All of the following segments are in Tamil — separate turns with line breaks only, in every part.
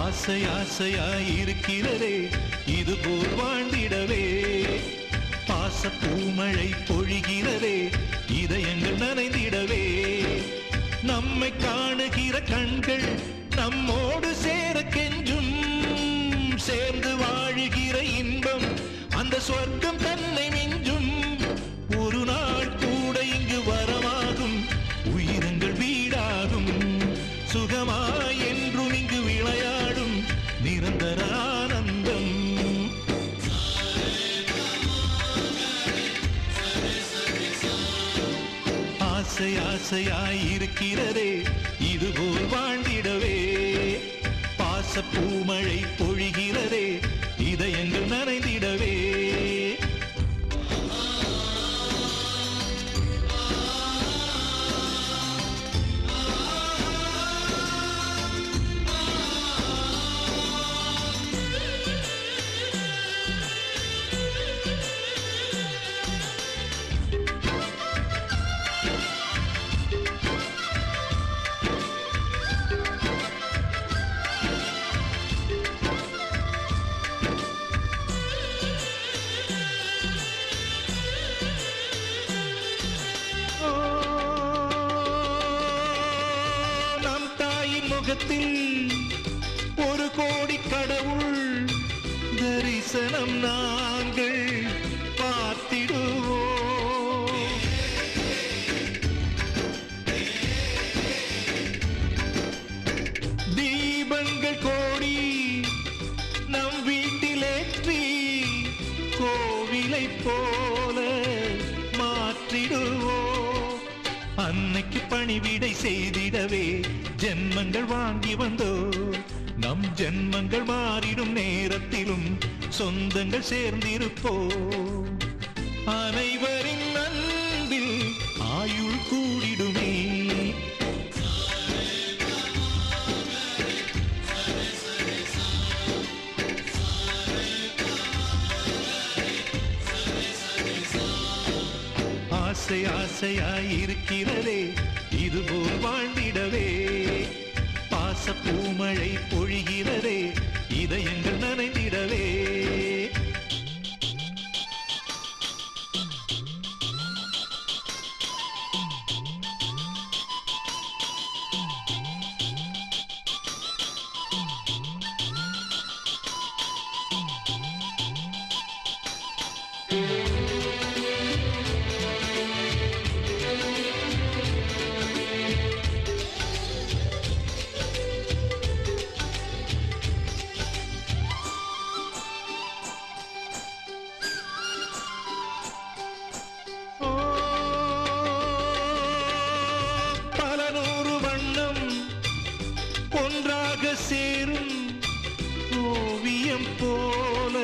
ஆசை ஆசையாயிருக்கிறதே இதுபோல் வாழ்ந்திடவே, பாச பூமழை பொழிகிறதே இதயங்கள் நனைந்திடவே, நம்மை காணுகிற கண்கள் நம்மோடு சேர கெஞ்சும், சேர்ந்து வாழுகிற இன்பம் அந்த சொர்க்கம் தன்னை மிஞ்சும், ஒரு நாள் கூட இங்கு வரமாகும் உயிரங்கள் வீடாகும், சுகமாய் என்றும் இங்கு விளையாடும் நிரந்தர ஆனந்தம். ஆசை ஆசையாயிருக்கிறதே இதுபோல் வாழ்ந்திடவே, பாச பூமழை பொழிகிறதே இதயங்கள் நனைந்திடவே. ஒரு கோடி கடவுள் தரிசனம் நாங்கள் பார்த்திடுவோம், தீபங்கள் கோடி நம் வீட்டிலேற்றி கோவிலை போல மாற்றிடுவோம், அன்னைக்கு பணிவிடை செய்திடவே ஜென்மங்கள் வாங்கி வந்தோ, நம் ஜென்மங்கள் மாறிடும் நேரத்திலும் சொந்தங்கள் சேர்ந்திருப்போ, அனைவரின் அன்பில் ஆயுள் கூடிடுமே. ஆசை ஆசையாயிருக்கிறதே இதுபோல் வாழ்ந்திடவே, பாச பூமழை பொழிகிறதே இதயங்கள் நனைந்திடவே. ஒன்றாக சேரும் ஓவியம் போல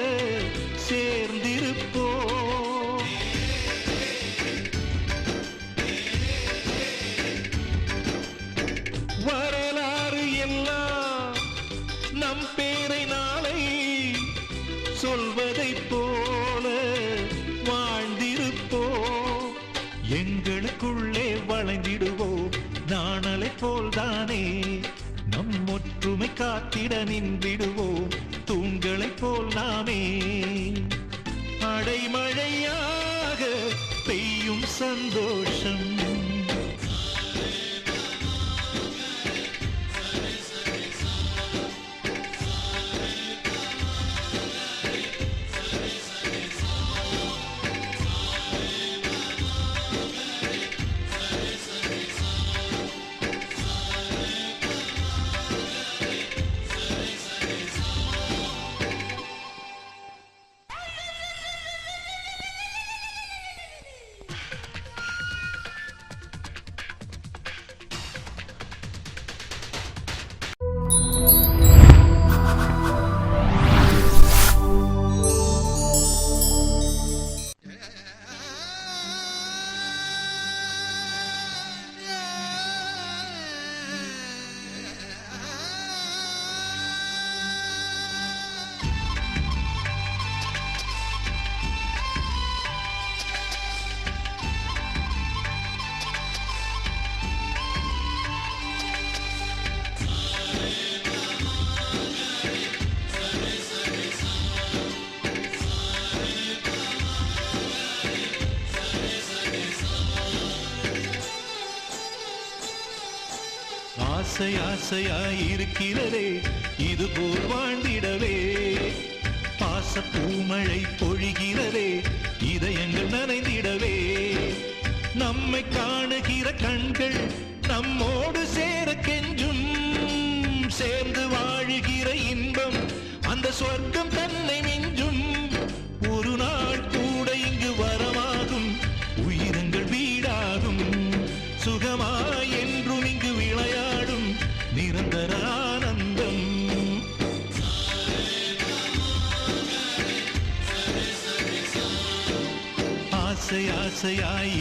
சேர்ந்திருப்போம், வரலாறு எல்லாம் நம் பேரை நாளை சொல்வதை போல வாழ்ந்திருப்போம், எங்களுக்குள்ளே வளைந்திடுவோம் நாணலை போல்தானே, நம் ஒற்றுமை காத்திட நின்றிடுவோம் தூண்களைப் போல் நாமே, அடைமழையாக பெய்யும் சந்தோஷம். ஆசை ஆசையாய் இருக்கிறதே இது போல் வாழ்ந்திடவே பாச பூமழை பொழிகிறதே இதயங்கள் நனைந்திடவே நம்மை காணுகிற கண்கள் நம்மோடு சேர கெஞ்சும் சேர்ந்து வாழுகிற இன்பம் அந்த சொர்க்கம் தன்னை மிஞ்சும் ஒரு நாள் கூட இங்கு வரமாகும் உயிரங்கள் வீடாகும் சுகமாய் என்றும் இங்கு விளையாடும் நிரந்தர ஆனந்தம் ஆசை ஆசையாய்